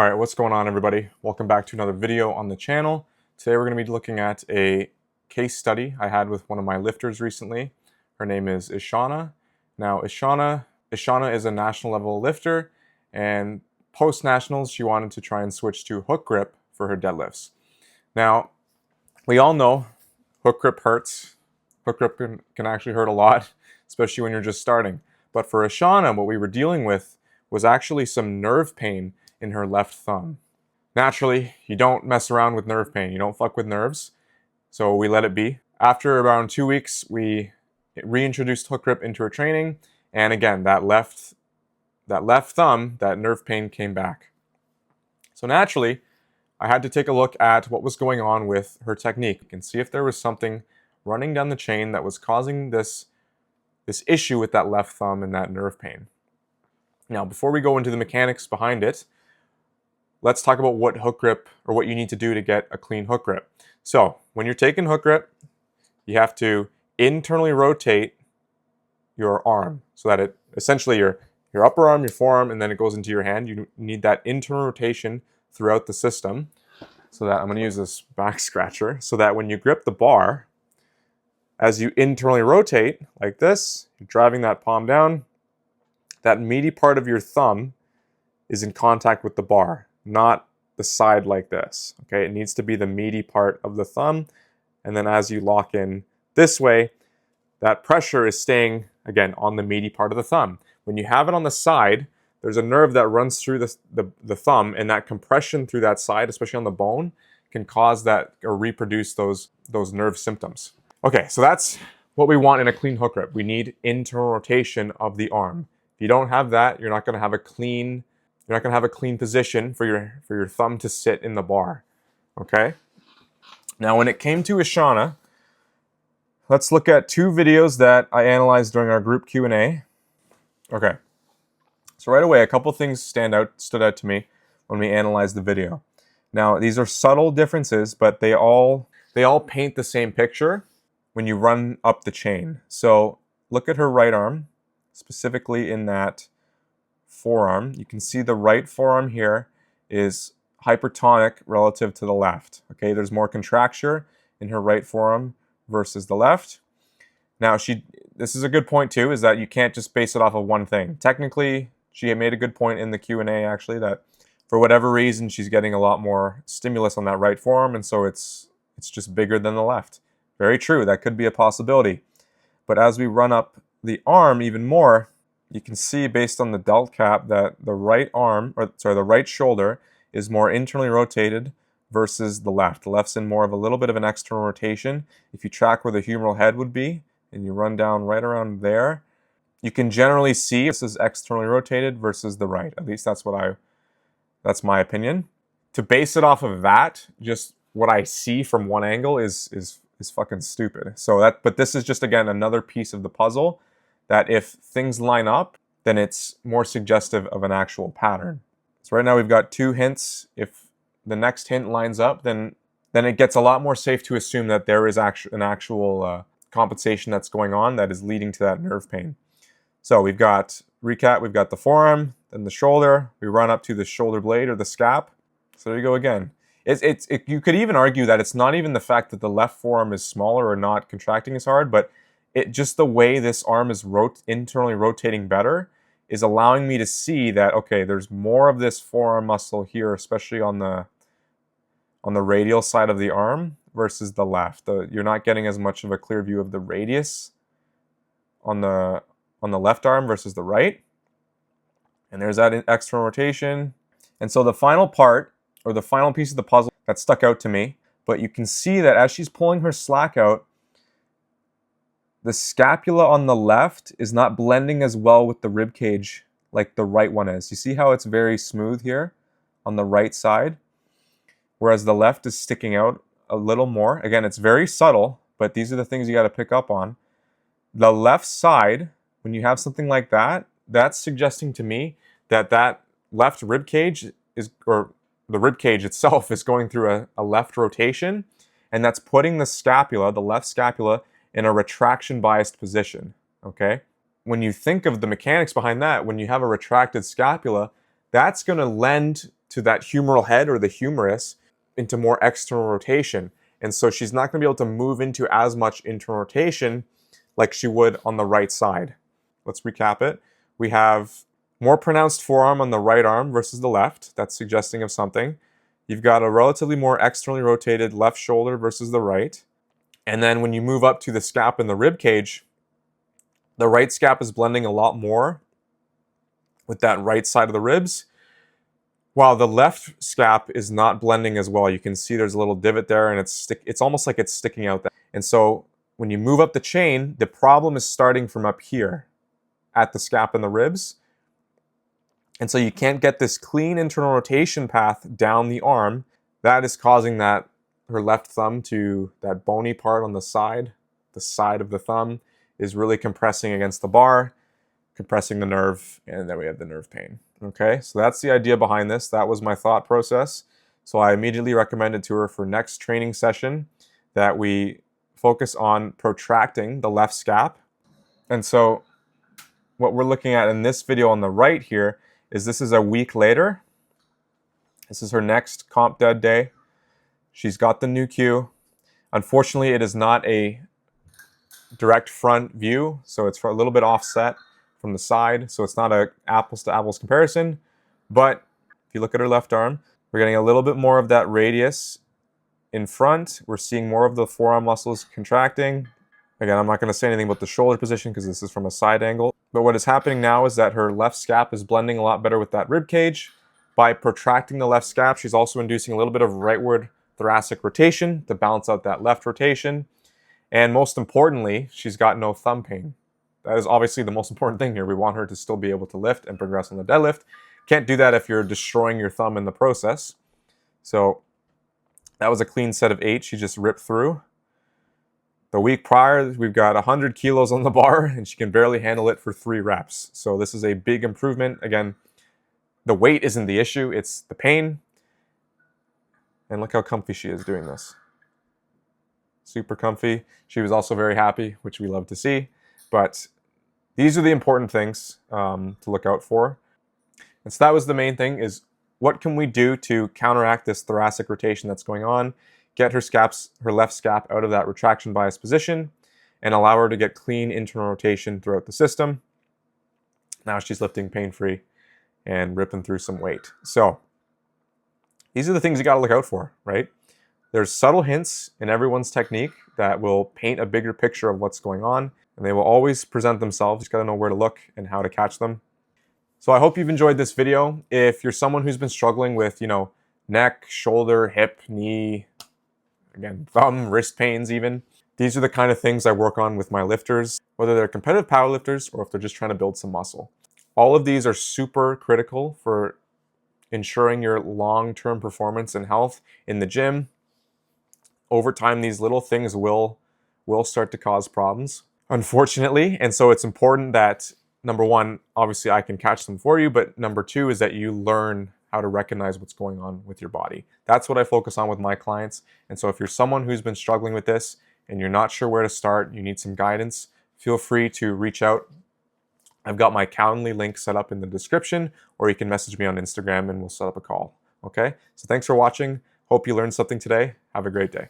All right, what's going on, everybody? Welcome back to another video on the channel. Today we're going to be looking at a case study I had with one of my lifters recently. Her name is Ishana. Now, Ishana is a national level lifter, and post nationals, she wanted to try and switch to hook grip for her deadlifts. Now, we all know hook grip hurts. Hook grip can actually hurt a lot, especially when you're just starting. But for Ishana, what we were dealing with was actually some nerve pain in her left thumb. Naturally, you don't mess around with nerve pain. You don't fuck with nerves. So we let it be. After around 2 weeks, we reintroduced hook grip into her training. And again, that left thumb, that nerve pain came back. So naturally, I had to take a look at what was going on with her technique and see if there was something running down the chain that was causing this issue with that left thumb and that nerve pain. Now, before we go into the mechanics behind it, let's talk about what hook grip, or what you need to do to get a clean hook grip. So when you're taking hook grip, you have to internally rotate your arm so that it essentially your upper arm, your forearm, and then it goes into your hand. You need that internal rotation throughout the system. So that I'm going to use this back scratcher so that when you grip the bar, as you internally rotate like this, you're driving that palm down, that meaty part of your thumb is in contact with the bar, not the side like this. Okay, it needs to be the meaty part of the thumb. And then as you lock in this way, that pressure is staying, again, on the meaty part of the thumb. When you have it on the side, there's a nerve that runs through the thumb, and that compression through that side, especially on the bone, can cause that or reproduce those nerve symptoms. Okay, so that's what we want in a clean hook grip. We need internal rotation of the arm. If you don't have that, you're not going to have a clean position for your thumb to sit in the bar. Okay? Now, when it came to Ishana, let's look at two videos that I analyzed during our group Q&A. Okay. So right away, a couple things stood out to me when we analyzed the video. Now, these are subtle differences, but they all paint the same picture when you run up the chain. So look at her right arm, specifically in that forearm. You can see the right forearm here is hypertonic relative to the left. Okay, there's more contracture in her right forearm versus the left. Now, this is a good point too, is that you can't just base it off of one thing. Technically, she had made a good point in the Q&A actually that for whatever reason she's getting a lot more stimulus on that right forearm, and so it's just bigger than the left. Very true, that could be a possibility. But as we run up the arm even more, you can see based on the delt cap that the right shoulder is more internally rotated versus the left. The left's in more of a little bit of an external rotation. If you track where the humeral head would be and you run down right around there, you can generally see this is externally rotated versus the right. At least that's my opinion. To base it off of that, just what I see from one angle is fucking stupid. But this is just, again, another piece of the puzzle that if things line up, then it's more suggestive of an actual pattern. So right now we've got two hints. If the next hint lines up, then it gets a lot more safe to assume that there is an actual compensation that's going on that is leading to that nerve pain. So we've got the forearm, then the shoulder. We run up to the shoulder blade or the scap. So there you go again. You could even argue that it's not even the fact that the left forearm is smaller or not contracting as hard, but just the way this arm is internally rotating better is allowing me to see that, okay, there's more of this forearm muscle here, especially on the radial side of the arm versus the left. You're not getting as much of a clear view of the radius on the left arm versus the right. And there's that external rotation. And so the final part, or the final piece of the puzzle that stuck out to me, but you can see that as she's pulling her slack out, the scapula on the left is not blending as well with the rib cage like the right one is. You see how it's very smooth here on the right side, whereas the left is sticking out a little more. Again, it's very subtle, but these are the things you got to pick up on. The left side, when you have something like that, that's suggesting to me that left rib cage or the rib cage itself is going through a left rotation, and that's putting the left scapula, in a retraction biased position. Okay? When you think of the mechanics behind that, when you have a retracted scapula, that's going to lend to that humeral head or the humerus into more external rotation. And so she's not going to be able to move into as much internal rotation like she would on the right side. Let's recap it. We have more pronounced forearm on the right arm versus the left. That's suggesting of something. You've got a relatively more externally rotated left shoulder versus the right. And then when you move up to the scap and the rib cage, the right scap is blending a lot more with that right side of the ribs, while the left scap is not blending as well. You can see there's a little divot there, and it's almost like it's sticking out there. And so when you move up the chain, the problem is starting from up here at the scap and the ribs. And so you can't get this clean internal rotation path down the arm. That is causing her left thumb to, that bony part on the side of the thumb is really compressing against the bar, compressing the nerve, and then we have the nerve pain. Okay, so that's the idea behind this. That was my thought process. So I immediately recommended to her for next training session that we focus on protracting the left scap. And so what we're looking at in this video on the right here is this is a week later. This is her next comp dead day. She's got the new cue. Unfortunately, it is not a direct front view, so it's a little bit offset from the side, so it's not a apples to apples comparison. But if you look at her left arm, we're getting a little bit more of that radius in front. We're seeing more of the forearm muscles contracting. Again, I'm not going to say anything about the shoulder position because this is from a side angle. But what is happening now is that her left scap is blending a lot better with that rib cage. By protracting the left scap, she's also inducing a little bit of rightward thoracic rotation to balance out that left rotation. And most importantly, she's got no thumb pain. That is obviously the most important thing here. We want her to still be able to lift and progress on the deadlift. Can't do that if you're destroying your thumb in the process. So that was a clean set of 8 she just ripped through. The week prior, we've got 100 kilos on the bar, and she can barely handle it for 3 reps. So this is a big improvement. Again, the weight isn't the issue, it's the pain. And look how comfy she is doing this. Super comfy. She was also very happy, which we love to see. But these are the important things to look out for. And so that was the main thing, is what can we do to counteract this thoracic rotation that's going on, get her left scap out of that retraction bias position, and allow her to get clean internal rotation throughout the system. Now she's lifting pain-free and ripping through some weight. So these are the things you got to look out for, right? There's subtle hints in everyone's technique that will paint a bigger picture of what's going on, and they will always present themselves. You just got to know where to look and how to catch them. So I hope you've enjoyed this video. If you're someone who's been struggling with, neck, shoulder, hip, knee, again, thumb, wrist pains even, these are the kind of things I work on with my lifters, whether they're competitive powerlifters or if they're just trying to build some muscle. All of these are super critical for ensuring your long-term performance and health in the gym. Over time, these little things will start to cause problems, unfortunately. And so it's important that, number one, obviously I can catch them for you, but number two is that you learn how to recognize what's going on with your body. That's what I focus on with my clients. And so if you're someone who's been struggling with this and you're not sure where to start, you need some guidance, feel free to reach out. I've got my Calendly link set up in the description, or you can message me on Instagram and we'll set up a call. Okay? So thanks for watching. Hope you learned something today. Have a great day.